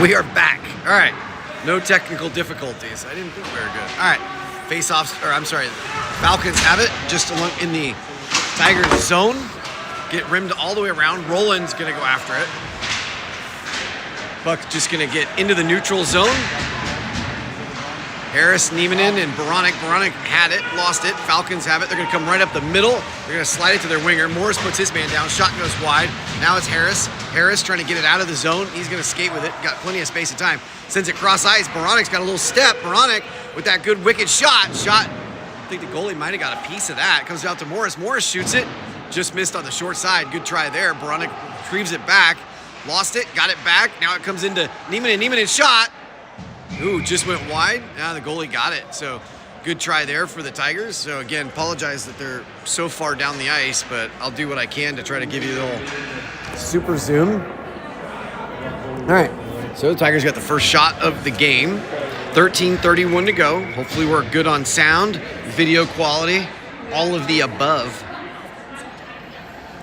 We are back. All right. No technical difficulties. I didn't think we were good. All right. Face-offs, or I'm sorry, Falcons have it just along in the Tigers zone. Get rimmed all the way around. Roland's going to go after it. Buck's just going to get into the neutral zone. Harris, Niemanen, and Baranek. Baranek had it, lost it. Falcons have it. They're going to come right up the middle. They're going to slide it to their winger. Morris puts his man down. Shot goes wide. Now it's Harris. Harris trying to get it out of the zone. He's going to skate with it. Got plenty of space and time. Sends it cross ice. Baranek's got a little step. Baranek with that good wicked shot. I think the goalie might have got a piece of that. Comes out to Morris. Morris shoots it. Just missed on the short side. Good try there. Baranek retrieves it back. Lost it. Got it back. Now it comes into Niemanen. Niemanen shot. Ooh, just went wide. Now the goalie got it. So good try there for the Tigers. So again, apologize that they're so far down the ice, but I'll do what I can to try to give you a little super zoom. All right. So the Tigers got the first shot of the game. 13:31 to go. Hopefully we're good on sound, video quality, all of the above.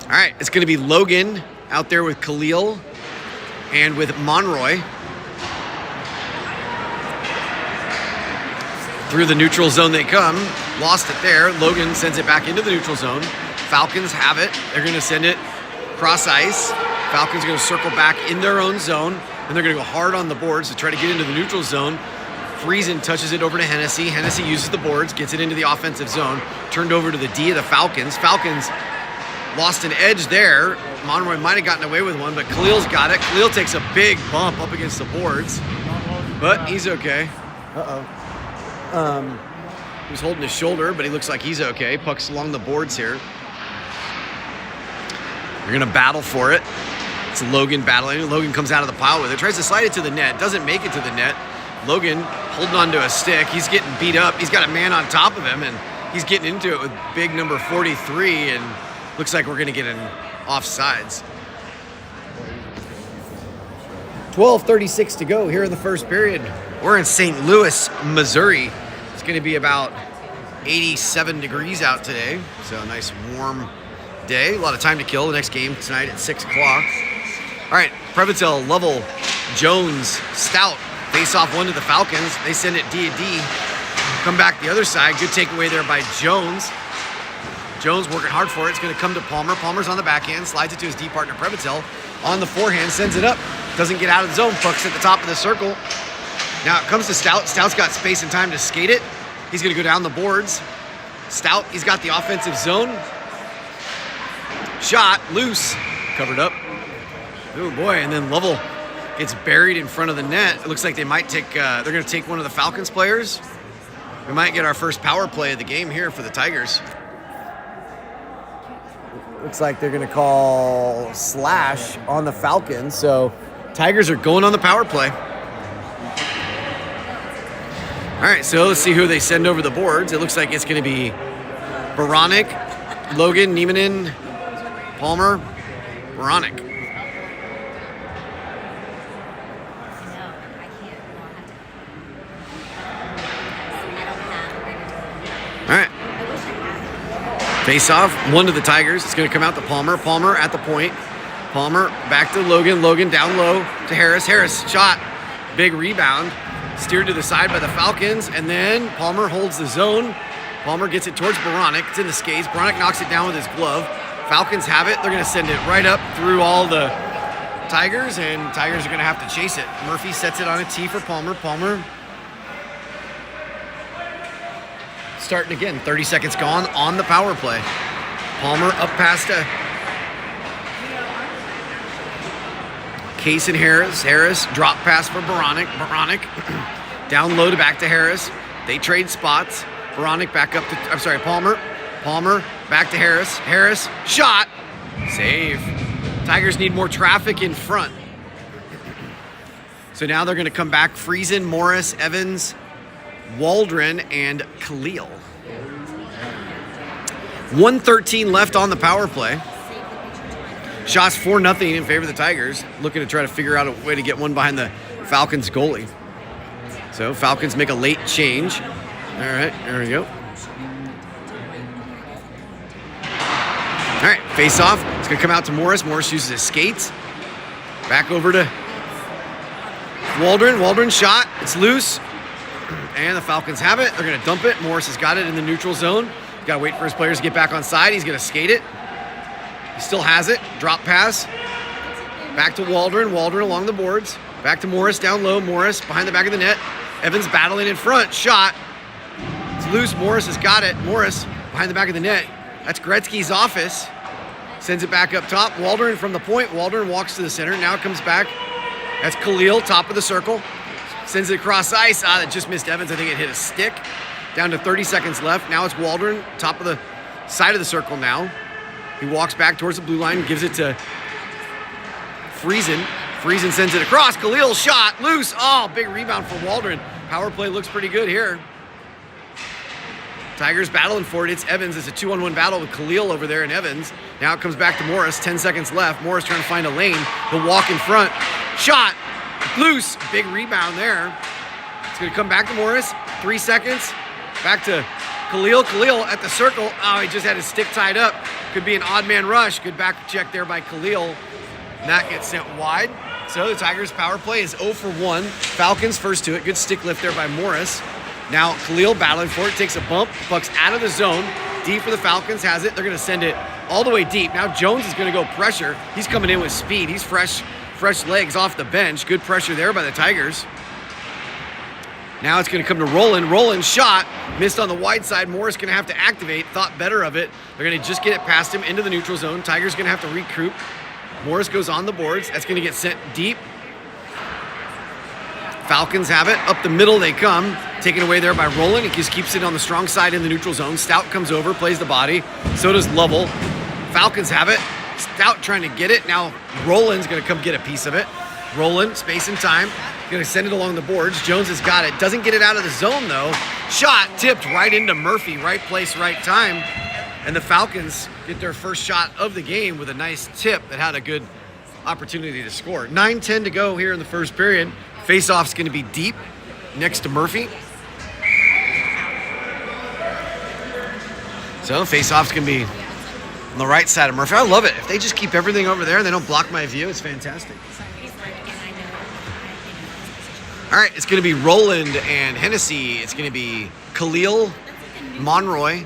All right, it's going to be Logan out there with Khalil and with Monroy. Through the neutral zone they come. Lost it there. Logan sends it back into the neutral zone. Falcons have it. They're going to send it cross ice. Falcons are going to circle back in their own zone, and they're going to go hard on the boards to try to get into the neutral zone. Friesen touches it over to Hennessy. Hennessy uses the boards, gets it into the offensive zone. Turned over to the D of the Falcons. Falcons lost an edge there. Monroy might have gotten away with one, but Khalil's got it. Khalil takes a big bump up against the boards, but he's okay. He was holding his shoulder, but he looks like he's okay. Puck's along the boards here. They're going to battle for it. It's Logan battling. Logan comes out of the pile with it. Tries to slide it to the net. Doesn't make it to the net. Logan holding on to a stick. He's getting beat up. He's got a man on top of him, and he's getting into it with big number 43, and looks like we're going to get an offsides. 12:36 to go here in the first period. We're in St. Louis, Missouri. It's going to be about 87 degrees out today, so a nice warm day. A lot of time to kill. The next game tonight at 6 o'clock. All right, Previtel, Lovell, Jones, Stout. Face off one to the Falcons. They send it D to D. Come back the other side. Good takeaway there by Jones. Jones working hard for it. It's going to come to Palmer. Palmer's on the backhand. Slides it to his D partner, Previtel. On the forehand, sends it up. Doesn't get out of the zone. Puck's at the top of the circle. Now it comes to Stout. Stout's got space and time to skate it. He's going to go down the boards. Stout, he's got the offensive zone. Shot, loose, covered up. Oh boy, and then Lovell gets buried in front of the net. It looks like they might take, they're going to take one of the Falcons players. We might get our first power play of the game here for the Tigers. Looks like they're going to call slash on the Falcons. So Tigers are going on the power play. All right, so let's see who they send over the boards. It looks like it's going to be Baranek, Logan, Niemanen, Palmer, Baranek. All right. Face off, one to the Tigers. It's going to come out to Palmer. Palmer at the point. Palmer back to Logan. Logan down low to Harris. Harris shot. Big rebound. Steered to the side by the Falcons. And then Palmer holds the zone. Palmer gets it towards Baranek. It's in the skates. Baranek knocks it down with his glove. Falcons have it. They're going to send it right up through all the Tigers. And Tigers are going to have to chase it. Murphy sets it on a tee for Palmer. Palmer starting again. 30 seconds gone on the power play. Palmer up past Case and Harris. Harris drop pass for Baranek. Baranek down low to back to Harris. They trade spots. Baranek back up to, Palmer. Palmer back to Harris. Harris shot. Save. Tigers need more traffic in front. So now they're going to come back. Friesen, Morris, Evans, Waldron, and Khalil. 1:13 left on the power play. Shots 4-0 in favor of the Tigers. Looking to try to figure out a way to get one behind the Falcons goalie. So Falcons make a late change. All right, there we go. All right, face off. It's going to come out to Morris. Morris uses his skates. Back over to Waldron shot. It's loose. And the Falcons have it. They're going to dump it. Morris has got it in the neutral zone. He's got to wait for his players to get back on side. He's going to skate it. He still has it. Drop pass. Back to Waldron. Waldron along the boards. Back to Morris down low. Morris behind the back of the net. Evans battling in front. Shot. It's loose. Morris has got it. Morris behind the back of the net. That's Gretzky's office. Sends it back up top. Waldron from the point. Waldron walks to the center. Now it comes back. That's Khalil, top of the circle. Sends it across ice. That just missed Evans. I think it hit a stick. Down to 30 seconds left. Now it's Waldron, top of the side of the circle now. He walks back towards the blue line, gives it to Friesen. Friesen sends it across. Khalil shot, loose. Oh, big rebound for Waldron. Power play looks pretty good here. Tigers battling for it. It's Evans. It's a 2-on-1 battle with Khalil over there and Evans. Now it comes back to Morris. 10 seconds left. Morris trying to find a lane. He'll walk in front. Shot. Loose. Big rebound there. It's going to come back to Morris. 3 seconds. Back to Khalil. Khalil at the circle. Oh, he just had his stick tied up. Could be an odd man rush. Good back check there by Khalil. And that gets sent wide. So the Tigers' power play is 0 for 1. Falcons first to it. Good stick lift there by Morris. Now Khalil battling for it. Takes a bump. Puck's out of the zone. Deep for the Falcons. Has it. They're going to send it all the way deep. Now Jones is going to go pressure. He's coming in with speed. He's fresh legs off the bench. Good pressure there by the Tigers. Now it's going to come to Roland. Roland shot. Missed on the wide side. Morris going to have to activate. Thought better of it. They're going to just get it past him into the neutral zone. Tigers going to have to recoup. Morris goes on the boards. That's going to get sent deep. Falcons have it. Up the middle they come. Taken away there by Roland. He just keeps it on the strong side in the neutral zone. Stout comes over, plays the body. So does Lovell. Falcons have it. Stout trying to get it. Now Roland's going to come get a piece of it. Roland, space and time. Going to send it along the boards. Jones has got it. Doesn't get it out of the zone, though. Shot tipped right into Murphy. Right place, right time. And the Falcons get their first shot of the game with a nice tip that had a good opportunity to score. 9:10 to go here in the first period. Face-off's going to be deep next to Murphy. So face-off's going to be on the right side of Murphy. I love it. If they just keep everything over there and they don't block my view, it's fantastic. All right, it's going to be Roland and Hennessy. It's going to be Khalil, Monroy,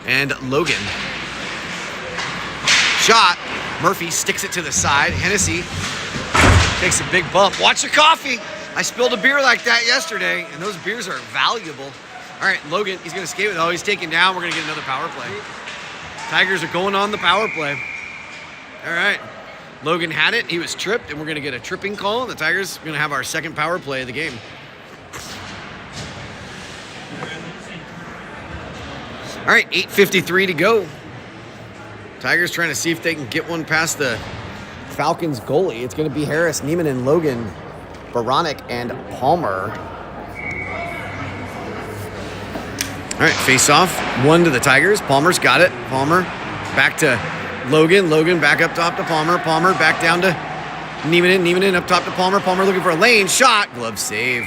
and Logan. Shot. Murphy sticks it to the side. Hennessy takes a big bump. Watch your coffee. I spilled a beer like that yesterday, and those beers are valuable. All right, Logan, he's going to skate with it. Oh, he's taken down. We're going to get another power play. Tigers are going on the power play. All right. Logan had it. He was tripped, and we're going to get a tripping call. And the Tigers are going to have our second power play of the game. All right, 8:53 to go. Tigers trying to see if they can get one past the Falcons goalie. It's going to be Harris, Neiman, and Logan, Baranek, and Palmer. All right, face-off. One to the Tigers. Palmer's got it. Palmer back to Logan. Logan back up top to Palmer. Palmer back down to Neiman. Neiman up top to Palmer. Palmer looking for a lane. Shot. Glove save.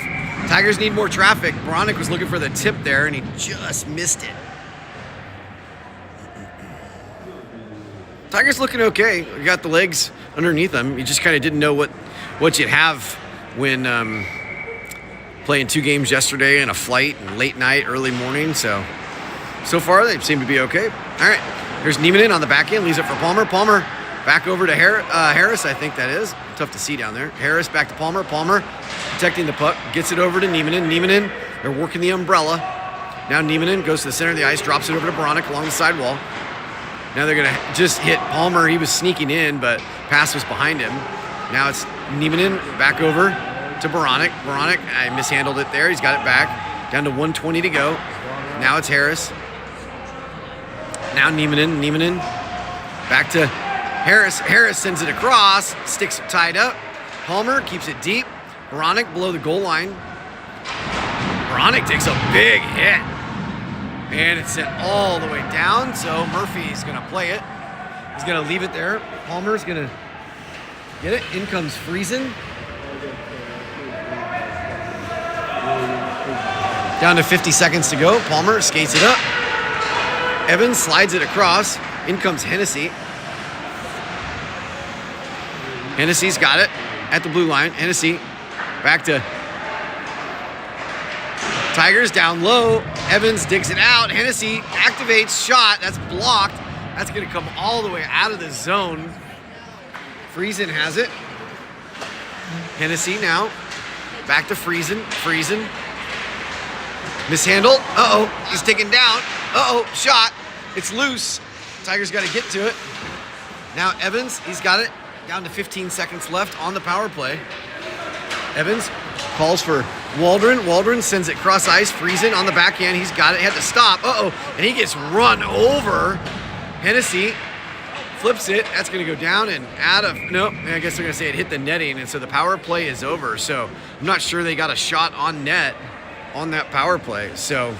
Tigers need more traffic. Baranek was looking for the tip there, and he just missed it. Tigers looking okay. You got the legs underneath them. You just kind of didn't know what you'd have when playing 2 games yesterday and a flight and late night, early morning. So far they seem to be okay. All right, here's Neiman on the back end. Leaves it for Palmer. Palmer back over to Harris, I think that is. Tough to see down there. Harris back to Palmer. Palmer protecting the puck. Gets it over to Neiman. Neiman, they're working the umbrella. Now Neiman goes to the center of the ice, drops it over to Baranek along the sidewall. Now they're going to just hit Palmer. He was sneaking in, but pass was behind him. Now it's Neiman back over to Baranek. Baranek, I mishandled it there. He's got it back. Down to 1:20 to go. Now it's Harris. Now Neiman back to Harris. Harris sends it across. Sticks tied up. Palmer keeps it deep. Baranek below the goal line. Baranek takes a big hit. And it's sent all the way down, so Murphy's going to play it. He's going to leave it there. Palmer's going to get it. In comes Friesen. Down to 50 seconds to go. Palmer skates it up. Evans slides it across. In comes Hennessy. Hennessy's got it at the blue line. Hennessy Back to Tigers down low. Evans digs it out. Hennessy activates, shot. That's blocked. That's going to come all the way out of the zone. Friesen has it. Hennessy now. Back to Friesen. Friesen. Mishandled. Uh-oh. He's taken down. Uh-oh. Shot. It's loose. Tigers got to get to it. Now Evans, he's got it. Down to 15 seconds left on the power play. Evans calls for Waldron. Waldron sends it cross ice. Friesen on the backhand. He's got it. He had to stop. Uh-oh. And he gets run over. Hennessy flips it. That's going to go down and out of... Nope. I guess they're going to say it hit the netting. And so the power play is over. So I'm not sure they got a shot on net on that power play. So...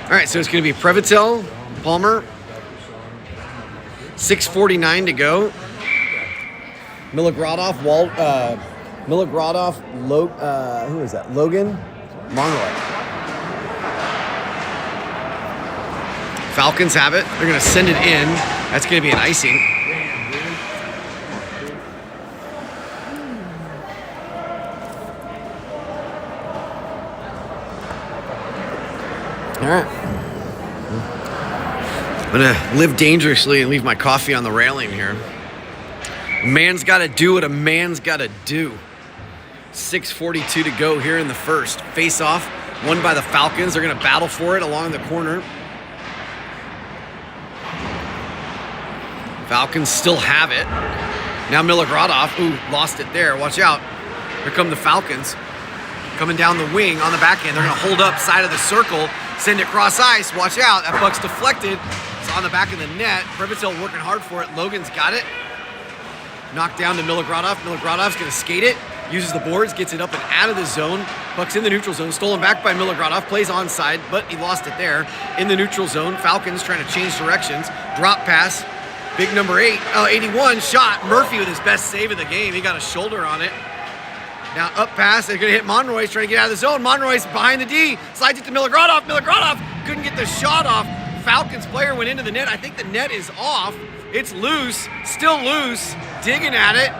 All right, so it's going to be Previtel, Palmer. 6:49 to go. Milogradov, who is that? Logan Monroy. Falcons have it. They're going to send it in. That's going to be an icing. All right. I'm going to live dangerously and leave my coffee on the railing here. A man's got to do what a man's got to do. 6:42 to go here in the first. Face off, won by the Falcons. They're going to battle for it along the corner. Falcons still have it. Now Milogradov, ooh, lost it there. Watch out. Here come the Falcons. Coming down the wing on the backhand. They're going to hold up side of the circle, send it cross ice. Watch out. That puck's deflected. It's on the back of the net. Previtel working hard for it. Logan's got it. Knocked down to Milogradov. Milogradov's going to skate it. Uses the boards, gets it up and out of the zone. Puck's in the neutral zone. Stolen back by Milogradov. Plays onside, but he lost it there. In the neutral zone. Falcons trying to change directions. Drop pass. Big number 81. Shot. Murphy with his best save of the game. He got a shoulder on it. Now up pass. They're going to hit Monroy. He's trying to get out of the zone. Monroy's behind the D. Slides it to Milogradov. Milogradov couldn't get the shot off. Falcons player went into the net. I think the net is off. It's loose. Still loose. Digging at it.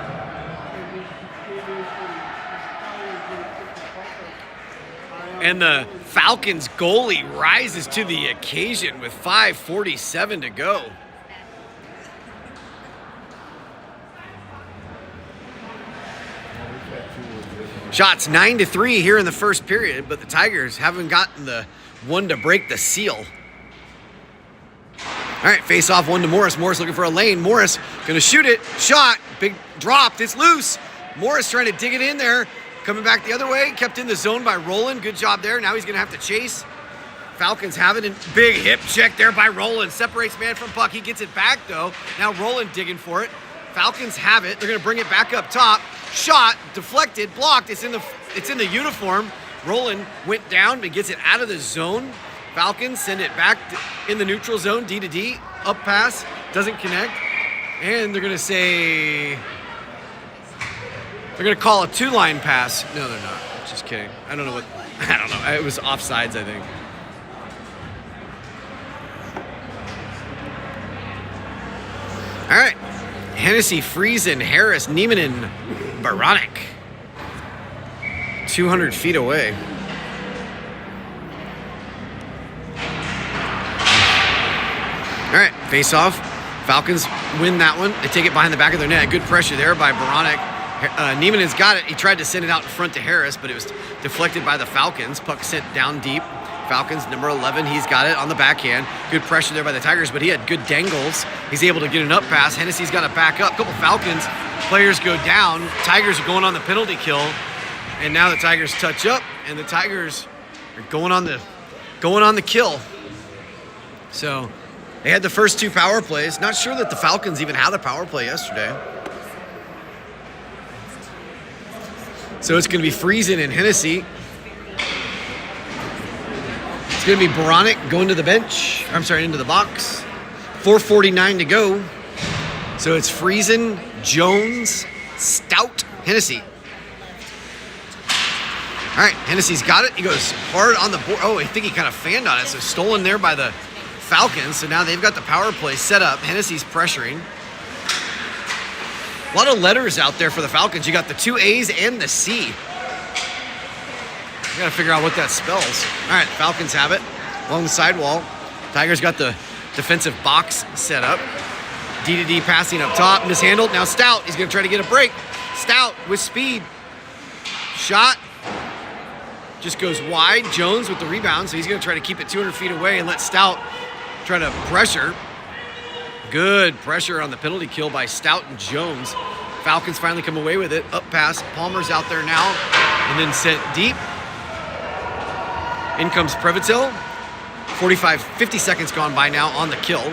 And the Falcons goalie rises to the occasion with 5:47 to go. Shots 9-3 here in the first period, but the Tigers haven't gotten the one to break the seal. All right, face off one to Morris. Morris looking for a lane. Morris gonna shoot it. Shot. Big dropped. It's loose. Morris trying to dig it in there. Coming back the other way. Kept in the zone by Roland. Good job there. Now he's gonna have to chase. Falcons have it. And big hip check there by Roland. Separates man from puck. He gets it back though. Now Roland digging for it. Falcons have it. They're gonna bring it back up top. Shot. Deflected. Blocked. It's in the uniform. Roland went down but gets it out of the zone. Falcons send it back in the neutral zone, D to D, up pass, doesn't connect. And they're gonna say, they're gonna call a two-line pass. No, they're not, just kidding. I don't know. It was offsides, I think. All right, Hennessy, Friesen, Harris, Niemanen, Baranek. 200 feet away. All right, face off. Falcons win that one. They take it behind the back of their net. Good pressure there by Baranek. Niemanen's got it. He tried to send it out in front to Harris, but it was deflected by the Falcons. Puck sent down deep. Falcons, number 11, he's got it on the backhand. Good pressure there by the Tigers, but he had good dangles. He's able to get an up pass. Hennessy's got to back up. A couple Falcons players go down. Tigers are going on the penalty kill, and now the Tigers touch up, and the Tigers are going on the kill. So they had the first two power plays. Not sure that the Falcons even had a power play yesterday. So it's going to be Friesen and Hennessy. It's going to be Baranek going to the bench. Into the box. 4:49 to go. So it's Friesen, Jones, Stout, Hennessy. All right, Hennessy's got it. He goes hard on the board. Oh, I think he kind of fanned on it. So stolen there by the Falcons. So now they've got the power play set up. Hennessy's pressuring. A lot of letters out there for the Falcons. You got the 2 A's and the C. You gotta figure out what that spells. All right, Falcons have it along the sidewall. Tigers got the defensive box set up. D-to-D passing up top, mishandled. Now Stout, he's gonna try to get a break. Stout with speed. Shot. Just goes wide. Jones with the rebound, so he's gonna try to keep it 200 feet away and let Stout try to pressure. Good pressure on the penalty kill by Stout and Jones. Falcons finally come away with it. Up pass. Palmer's out there now. And then sent deep. In comes Previtel. 50 seconds gone by now on the kill.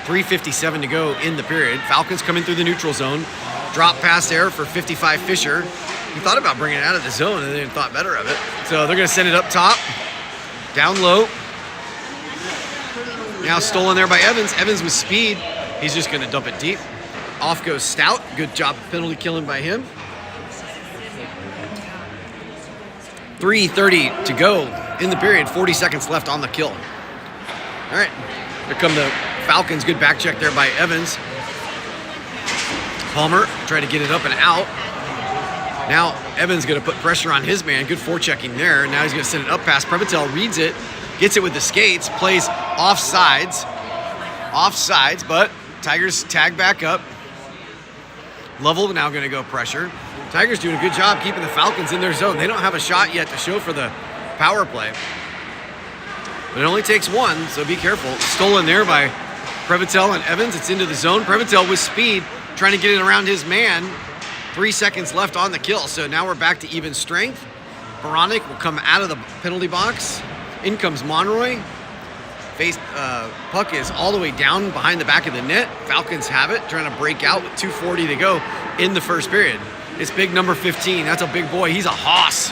3:57 to go in the period. Falcons coming through the neutral zone. Drop pass there for 55 Fisher. He thought about bringing it out of the zone and then thought better of it. So they're going to send it up top. Down low. Now stolen there by Evans. Evans with speed. He's just going to dump it deep. Off goes Stout. Good job penalty killing by him. 3:30 to go in the period. 40 seconds left on the kill. All right. Here come the Falcons. Good back check there by Evans. Palmer tried to get it up and out. Now Evans going to put pressure on his man. Good forechecking there. Now he's going to send it up past Previtel. Reads it. Gets it with the skates. Plays offsides. Offsides, but Tigers tag back up. Lovell now going to go pressure. Tigers doing a good job keeping the Falcons in their zone. They don't have a shot yet to show for the power play. But it only takes one, so be careful. Stolen there by Previtel and Evans. It's into the zone. Previtel with speed, trying to get it around his man. 3 seconds left on the kill, so now we're back to even strength. Baranek will come out of the penalty box. In comes Monroy. Puck is all the way down behind the back of the net. Falcons have it, trying to break out with 2:40 to go in the first period. It's big number 15. That's a big boy. He's a hoss.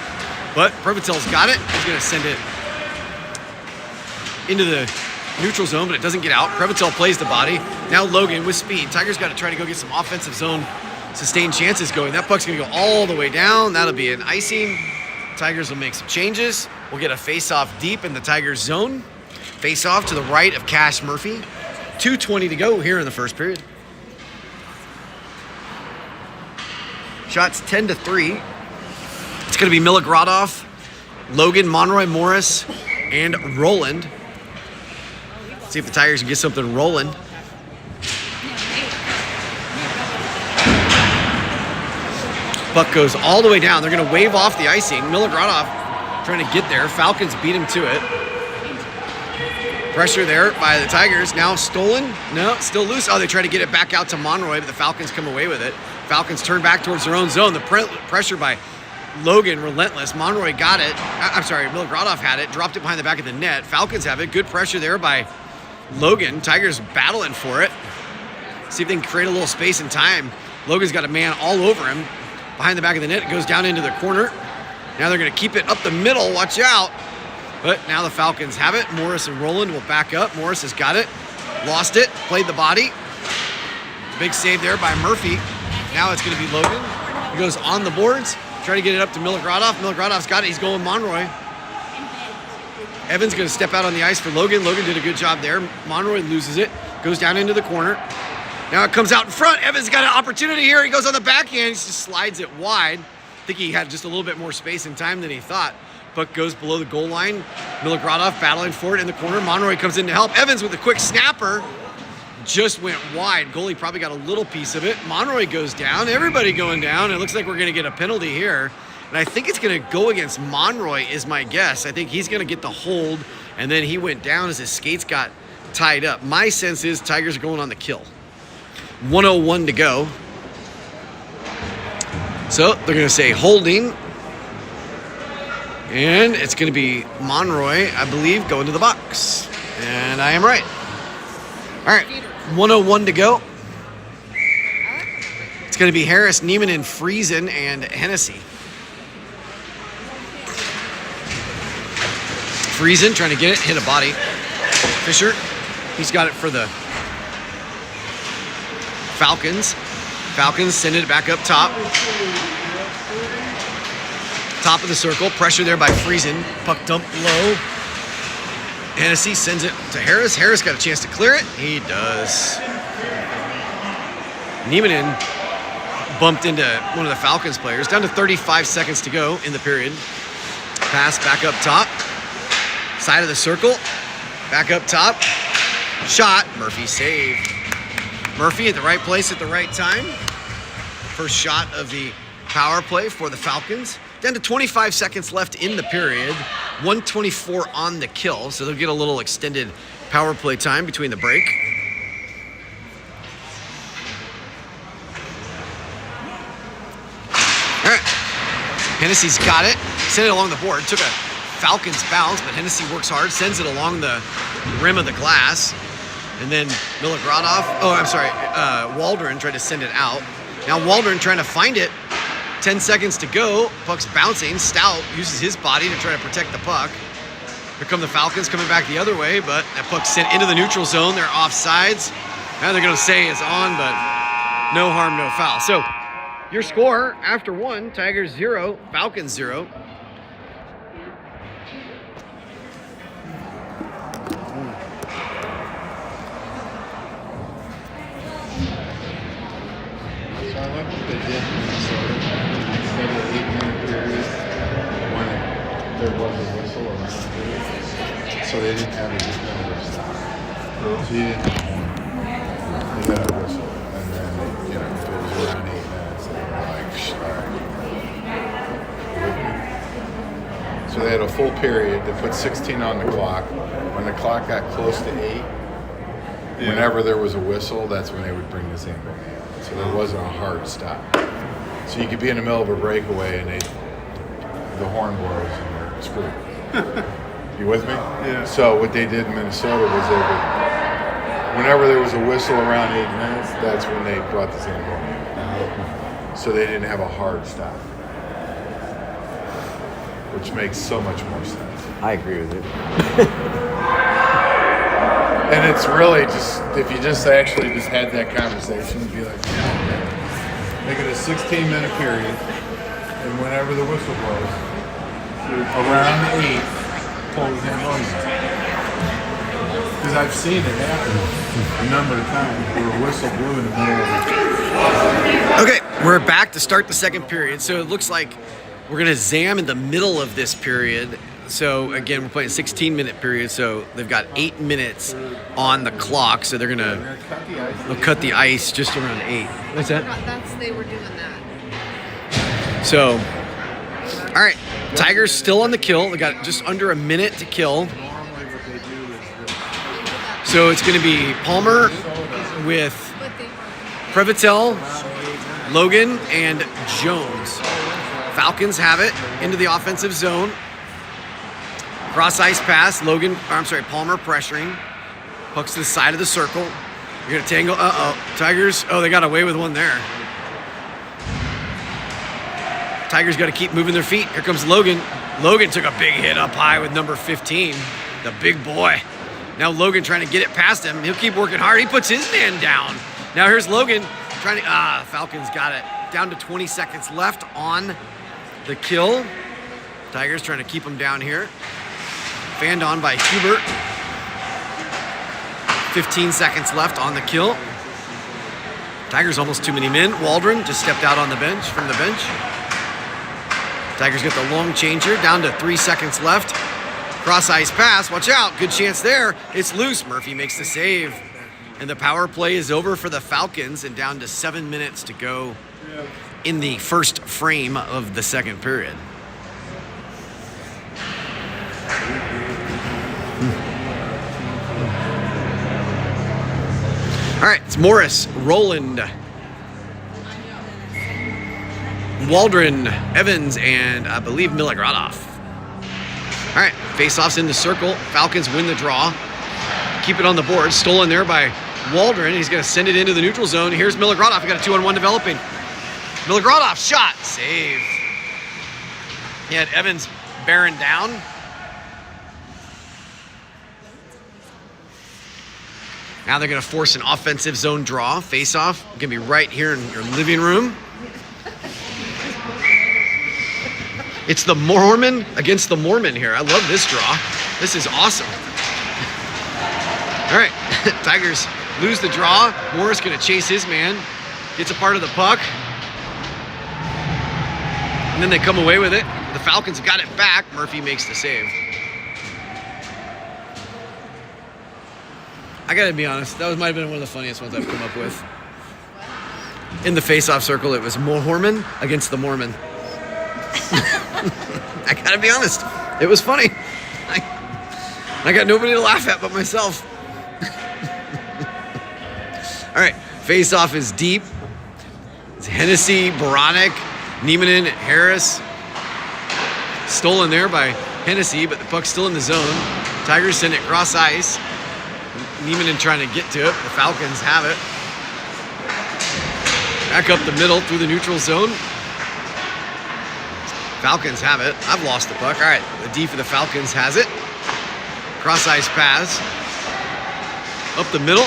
But Previtel's got it. He's going to send it into the neutral zone, but it doesn't get out. Previtel plays the body. Now Logan with speed. Tigers got to try to go get some offensive zone sustained chances going. That puck's going to go all the way down. That'll be an icing. Tigers will make some changes. We'll get a face-off deep in the Tigers zone. Face-off to the right of Cash Murphy. 2:20 to go here in the first period. Shots 10-3. It's going to be Milogradov, Logan, Monroy, Morris, and Roland. See if the Tigers can get something rolling. Puck goes all the way down. They're going to wave off the icing. Milogradov trying to get there. Falcons beat him to it. Pressure there by the Tigers. Now stolen. No, still loose. Oh, they try to get it back out to Monroy, but the Falcons come away with it. Falcons turn back towards their own zone. The pressure by Logan, relentless. Monroy got it. I'm sorry, Milogradov had it. Dropped it behind the back of the net. Falcons have it. Good pressure there by Logan. Tigers battling for it. See if they can create a little space and time. Logan's got a man all over him. Behind the back of the net. It goes down into the corner. Now they're going to keep it up the middle. Watch out. But now the Falcons have it. Morris and Roland will back up. Morris has got it. Lost it. Played the body. Big save there by Murphy. Now it's going to be Logan. He goes on the boards. Try to get it up to Milogradov. Milogradov's got it. He's going Monroy. Evans going to step out on the ice for Logan. Logan did a good job there. Monroy loses it. Goes down into the corner. Now it comes out in front. Evans got an opportunity here. He goes on the backhand. He just slides it wide. I think he had just a little bit more space and time than he thought. Puck goes below the goal line. Milogradov battling for it in the corner. Monroy comes in to help. Evans with a quick snapper. Just went wide. Goalie probably got a little piece of it. Monroy goes down. Everybody going down. It looks like we're going to get a penalty here. And I think it's going to go against Monroy is my guess. I think he's going to get the hold. And then he went down as his skates got tied up. My sense is Tigers are going on the kill. 1:01 to go. So they're going to say holding. And it's going to be Monroy, I believe, going to the box. And I am right. All right, 1:01 to go. It's going to be Harris, Neiman, and Friesen, and Hennessy. Friesen trying to get it, hit a body. Fisher, he's got it for the Falcons. Falcons send it back up top. Top of the circle. Pressure there by Friesen. Puck dump low. Hennessy sends it to Harris. Harris got a chance to clear it. He does. Niemanen bumped into one of the Falcons players. Down to 35 seconds to go in the period. Pass back up top. Side of the circle. Back up top. Shot. Murphy saved. Murphy at the right place at the right time. First shot of the power play for the Falcons. Down to 25 seconds left in the period. 124 on the kill, so they'll get a little extended power play time between the break. All right, Hennessy's got it. Sent it along the board. Took a Falcons bounce, but Hennessy works hard, sends it along the rim of the glass. And then Waldron tried to send it out. Now Waldron trying to find it. 10 seconds to go. Puck's bouncing. Stout uses his body to try to protect the puck. Here come the Falcons coming back the other way, but that puck's sent into the neutral zone. They're offsides. Now they're going to say it's on, but no harm, no foul. So your score after one, Tigers 0, Falcons 0. So I like what they did in Minnesota. Instead of 8-minute period, when there was a whistle around it, so they didn't have a definitive stop. So you didn't have one. They got a whistle, and then if it was around 8 minutes, they were like, all right. So they had a full period. They put 16 on the clock. When the clock got close to 8, whenever there was a whistle, that's when they would bring this in. So there wasn't a hard stop. So you could be in the middle of a breakaway and the horn blows and you're screwed. You with me? Yeah. So what they did in Minnesota was whenever there was a whistle around 8 minutes, that's when they brought this in. So they didn't have a hard stop, which makes so much more sense. I agree with you. And it's really just, if you just actually just had that conversation, it'd be like, make it a 16-minute period, and whenever the whistle blows, around 8, pull his hand on. Because I've seen it happen a number of times where a whistle blew in the middle of it. Okay, we're back to start the second period. So it looks like we're going to zam in the middle of this period. So again, we're playing a 16-minute period, so they've got 8 minutes on the clock. So they'll cut the ice just around 8. What's that? They were doing that. So, all right, Tigers still on the kill. They got just under a minute to kill. So it's going to be Palmer with Previtel, Logan, and Jones. Falcons have it into the offensive zone. Cross ice pass, Palmer pressuring. Hooks to the side of the circle. You're gonna tangle, Tigers, they got away with one there. Tigers gotta keep moving their feet. Here comes Logan. Logan took a big hit up high with number 15, the big boy. Now Logan trying to get it past him. He'll keep working hard. He puts his man down. Now here's Logan trying to, Falcons got it. Down to 20 seconds left on the kill. Tigers trying to keep him down here. Fanned on by Hubert. 15 seconds left on the kill. Tigers almost too many men. Waldron just stepped out on the bench, from the bench. Tigers get the long changer, down to 3 seconds left. Cross ice pass, watch out, good chance there. It's loose, Murphy makes the save. And the power play is over for the Falcons and down to 7 minutes to go in the first frame of the second period. All right, it's Morris, Roland, Waldron, Evans, and I believe Milagradov. All right, face-offs in the circle. Falcons win the draw. Keep it on the board. Stolen there by Waldron. He's going to send it into the neutral zone. Here's Milagradov. He got a 2-on-1 developing. Milagradov shot. Save. He had Evans bearing down. Now they're going to force an offensive zone draw. Face-off. Going to be right here in your living room. It's the Mormon against the Mormon here. I love this draw. This is awesome. All right, Tigers lose the draw. Morris going to chase his man. Gets a part of the puck. And then they come away with it. The Falcons got it back. Murphy makes the save. I gotta be honest, that might have been one of the funniest ones I've come up with. In the face-off circle, it was Mormon against the Mormon. I gotta be honest, it was funny. I got nobody to laugh at but myself. All right, face-off is deep. It's Hennessy, Baranek, Niemanen, Harris. Stolen there by Hennessy, but the puck's still in the zone. Tigers send it cross ice. Niemanen trying to get to it. The Falcons have it. Back up the middle through the neutral zone. Falcons have it. I've lost the puck. All right, the D for the Falcons has it. Cross ice pass. Up the middle.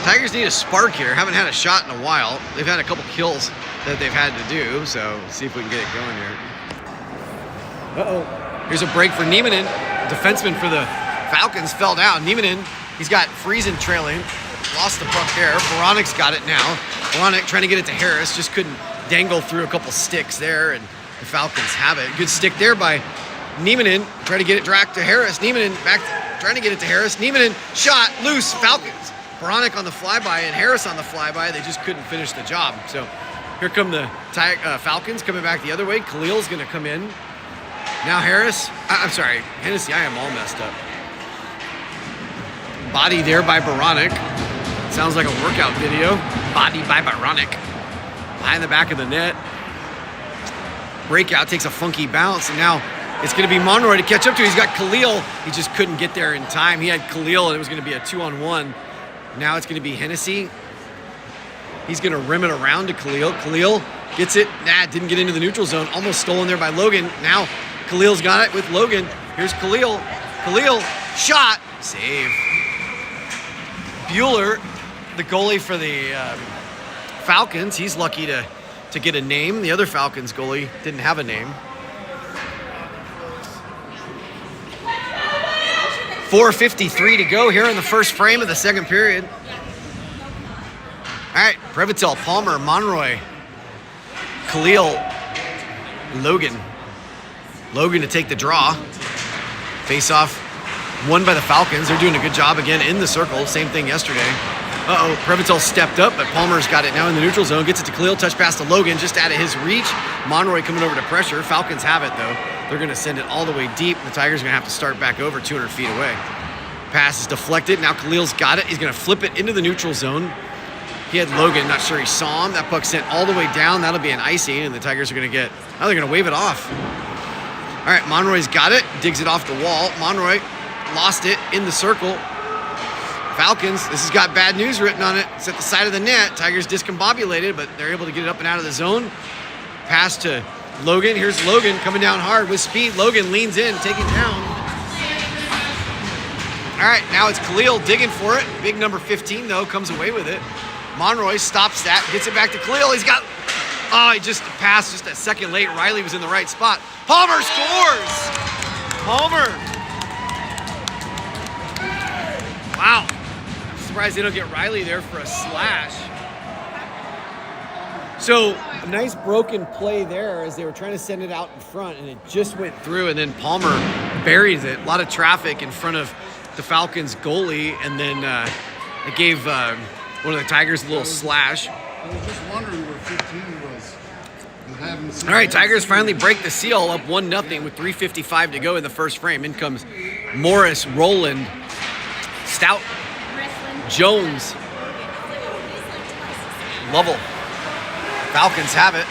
Tigers need a spark here. Haven't had a shot in a while. They've had a couple kills that they've had to do, so let's see if we can get it going here. Uh-oh. Here's a break for Niemanen. Defenseman for the Falcons fell down. Niemanen, he's got Friesen trailing. Lost the puck there. Baranek's got it now. Baranek trying to get it to Harris. Just couldn't dangle through a couple sticks there, and the Falcons have it. Good stick there by Niemanen. Trying to get it back to Harris. Niemanen trying to get it to Harris. Niemanen shot loose. Falcons. Baranek on the flyby and Harris on the flyby. They just couldn't finish the job. So here come the Falcons coming back the other way. Khalil's going to come in. Now Harris. I'm sorry, Hennessy. I am all messed up. Body there by Baranek. Sounds like a workout video. Body by Baranek. Behind the back of the net. Breakout takes a funky bounce, and now it's going to be Monroy to catch up to. He's got Khalil. He just couldn't get there in time. He had Khalil, and it was going to be a 2-on-1. Now it's going to be Hennessy. He's going to rim it around to Khalil. Khalil gets it. Didn't get into the neutral zone. Almost stolen there by Logan. Now Khalil's got it with Logan. Here's Khalil. Khalil, shot, save. Bueller, the goalie for the Falcons, he's lucky to get a name. The other Falcons goalie didn't have a name. 4:53 to go here in the first frame of the second period. All right, Previtel, Palmer, Monroy, Khalil, Logan. Logan to take the draw. Face-off won by the Falcons. They're doing a good job again in the circle. Same thing yesterday. Uh-oh, Previtel stepped up, but Palmer's got it now in the neutral zone. Gets it to Khalil, touch pass to Logan, just out of his reach. Monroy coming over to pressure. Falcons have it, though. They're going to send it all the way deep. The Tigers are going to have to start back over 200 feet away. Pass is deflected. Now Khalil's got it. He's going to flip it into the neutral zone. He had Logan. Not sure he saw him. That puck sent all the way down. That'll be an icing, and the Tigers are going to get... Now they're going to wave it off. All right, Monroy's got it. Digs it off the wall. Monroy lost it in the circle. Falcons, this has got bad news written on it. It's at the side of the net. Tigers discombobulated, but they're able to get it up and out of the zone. Pass to Logan. Here's Logan coming down hard with speed. Logan leans in, taking down. All right, now it's Khalil digging for it. Big number 15, though, comes away with it. Monroy stops that, gets it back to Khalil. He's got... Oh, he just passed just a second late. Riley was in the right spot. Palmer scores! Palmer. Wow. I'm surprised they don't get Riley there for a slash. So, a nice broken play there as they were trying to send it out in front, and it just went through, and then Palmer buries it. A lot of traffic in front of the Falcons goalie, and then it gave one of the Tigers a little slash. I was just wondering where 15 was. All right, Tigers finally break the seal up 1-0 with 3:55 to go in the first frame. In comes Morris, Rowland, Stout, Jones, Lovell. Falcons have it.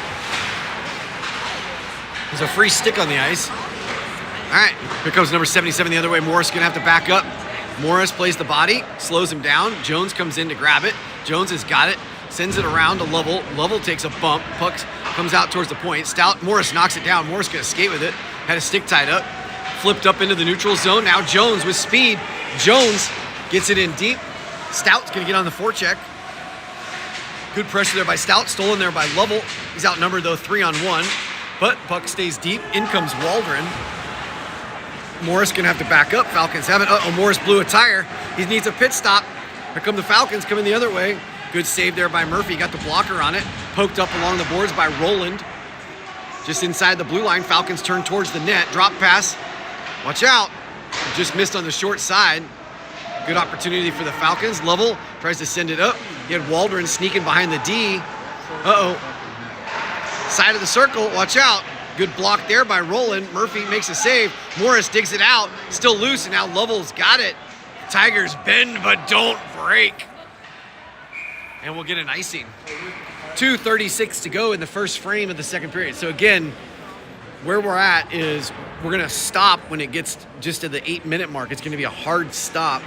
There's a free stick on the ice. All right, here comes number 77 the other way. Morris going to have to back up. Morris plays the body, slows him down. Jones comes in to grab it. Jones has got it, sends it around to Lovell. Lovell takes a bump. Puck comes out towards the point. Stout, Morris knocks it down. Morris going to skate with it. Had a stick tied up. Flipped up into the neutral zone. Now Jones with speed. Jones gets it in deep. Stout's going to get on the forecheck. Good pressure there by Stout. Stolen there by Lovell. He's outnumbered, though, 3-on-1. But puck stays deep. In comes Waldron. Morris going to have to back up. Falcons have it. Uh-oh, Morris blew a tire. He needs a pit stop. Here come the Falcons coming the other way. Good save there by Murphy. Got the blocker on it. Poked up along the boards by Rowland. just inside the blue line. Falcons turn towards the net. Drop pass. Watch out. Just missed on the short side. Good opportunity for the Falcons. Lovell tries to send it up. You had Waldron sneaking behind the D. Uh-oh. Side of the circle. Watch out. Good block there by Roland. Murphy makes a save. Morris digs it out. Still loose, and now Lovell's got it. Tigers bend but don't break. And we'll get an icing. 2:36 to go in the first frame of the second period. So again, where we're at is we're going to stop when it gets just to the 8-minute mark. It's going to be a hard stop.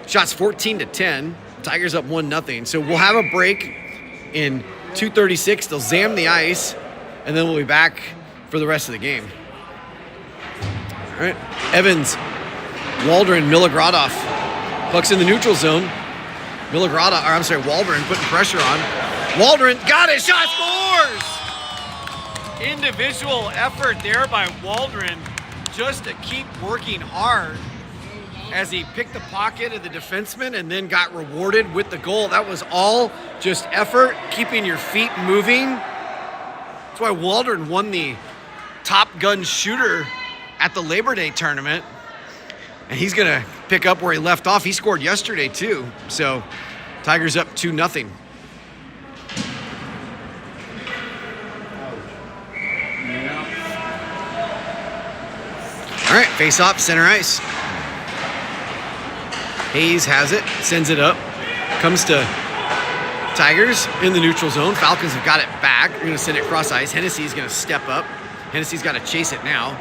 Shots 14-10. Tigers up 1-0. So we'll have a break in 2:36. They'll zam the ice, and then we'll be back for the rest of the game. All right. Evans, Waldron, Milogradov. Puck's in the neutral zone. Waldron putting pressure on. Waldron got it. Shot scores! Individual effort there by Waldron just to keep working hard as he picked the pocket of the defenseman and then got rewarded with the goal. That was all just effort, keeping your feet moving. That's why Waldron won the Top Gun shooter at the Labor Day tournament. And he's going to pick up where he left off. He scored yesterday too. So Tigers up 2-0. All right, face off, center ice. Hayes has it, sends it up. Comes to Tigers in the neutral zone. Falcons have got it back. They're going to send it cross ice. Hennessy's going to step up. Hennessy's got to chase it now.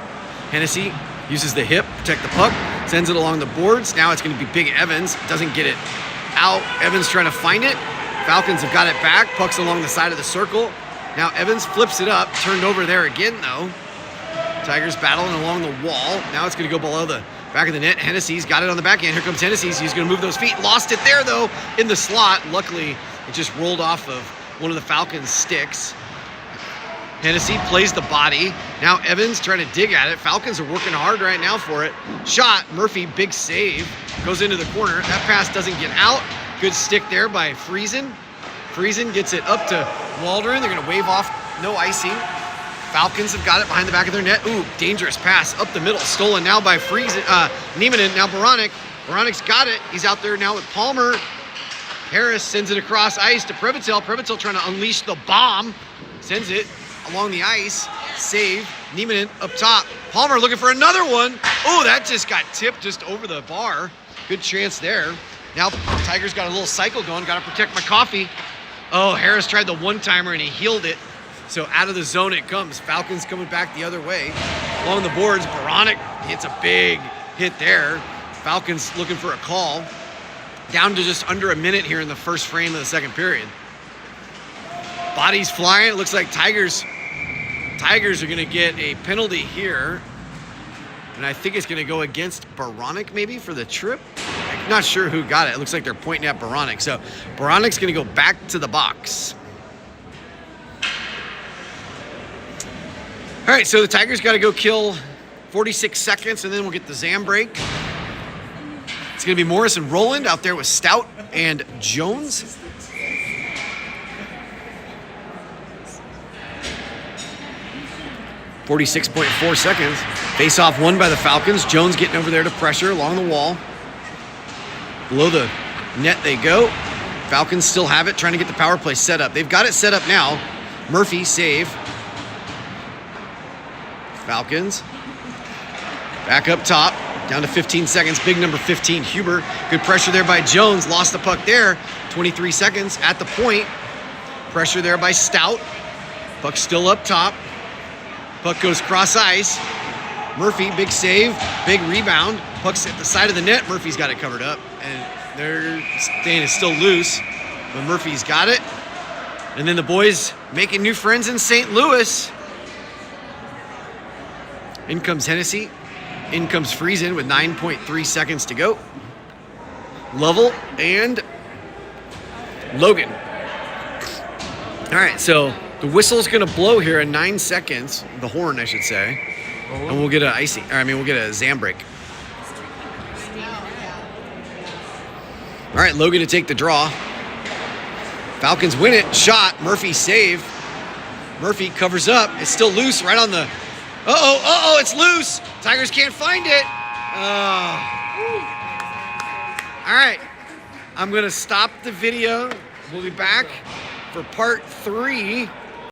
Hennessy uses the hip, protect the puck, sends it along the boards. Now it's going to be Big Evans. Doesn't get it out. Evans trying to find it. Falcons have got it back. Puck's along the side of the circle. Now Evans flips it up. Turned over there again, though. Tigers battling along the wall. Now it's going to go below the back of the net. Hennessy's got it on the backhand. Here comes Hennessy. He's going to move those feet. Lost it there, though, in the slot. Luckily, it just rolled off of one of the Falcons' sticks. Hennessy plays the body. Now Evans trying to dig at it. Falcons are working hard right now for it. Shot. Murphy, big save. Goes into the corner. That pass doesn't get out. Good stick there by Friesen. Friesen gets it up to Waldron. They're going to wave off. No icing. Falcons have got it behind the back of their net. Ooh, dangerous pass up the middle. Stolen now by Friesen. Niemanen. Now Baranek. Baranik's got it. He's out there now with Palmer. Harris sends it across ice to Previtel. Previtel trying to unleash the bomb. Sends it along the ice. Save. Niemanen up top. Palmer looking for another one. Oh, that just got tipped just over the bar. Good chance there. Now Tigers got a little cycle going. Got to protect my coffee. Oh, Harris tried the one-timer and he healed it. So out of the zone it comes. Falcons coming back the other way. Along the boards, Baranek hits a big hit there. Falcons looking for a call. Down to just under a minute here in the first frame of the second period. Bodies flying. It looks like Tigers are going to get a penalty here. And I think it's going to go against Baranek maybe for the trip. I'm not sure who got it. It looks like they're pointing at Baranek. So Baranek's going to go back to the box. All right, so the Tigers got to go kill 46 seconds, and then we'll get the Zam break. It's going to be Morris and Roland out there with Stout and Jones. .4 seconds. Face-off won by the Falcons. Jones getting over there to pressure along the wall. Below the net they go. Falcons still have it, trying to get the power play set up. They've got it set up now. Murphy, save. Falcons. Back up top. Down to 15 seconds. Big number 15, Huber. Good pressure there by Jones. Lost the puck there. 23 seconds at the point. Pressure there by Stout. Puck still up top. Puck goes cross ice. Murphy, big save. Big rebound. Puck's at the side of the net. Murphy's got it covered up. And they're staying is still loose. But Murphy's got it. And then the boys making new friends in St. Louis. In comes Hennessy. In comes Friesen with 9.3 seconds to go. Lovell and Logan. All right, so the whistle's gonna blow here in 9 seconds. The horn, I should say. And we'll get we'll get a Zam break. All right, Logan to take the draw. Falcons win it. Shot. Murphy save. Murphy covers up. It's still loose right on the. Uh-oh, it's loose. Tigers can't find it. All right. I'm going to stop the video. We'll be back for part 3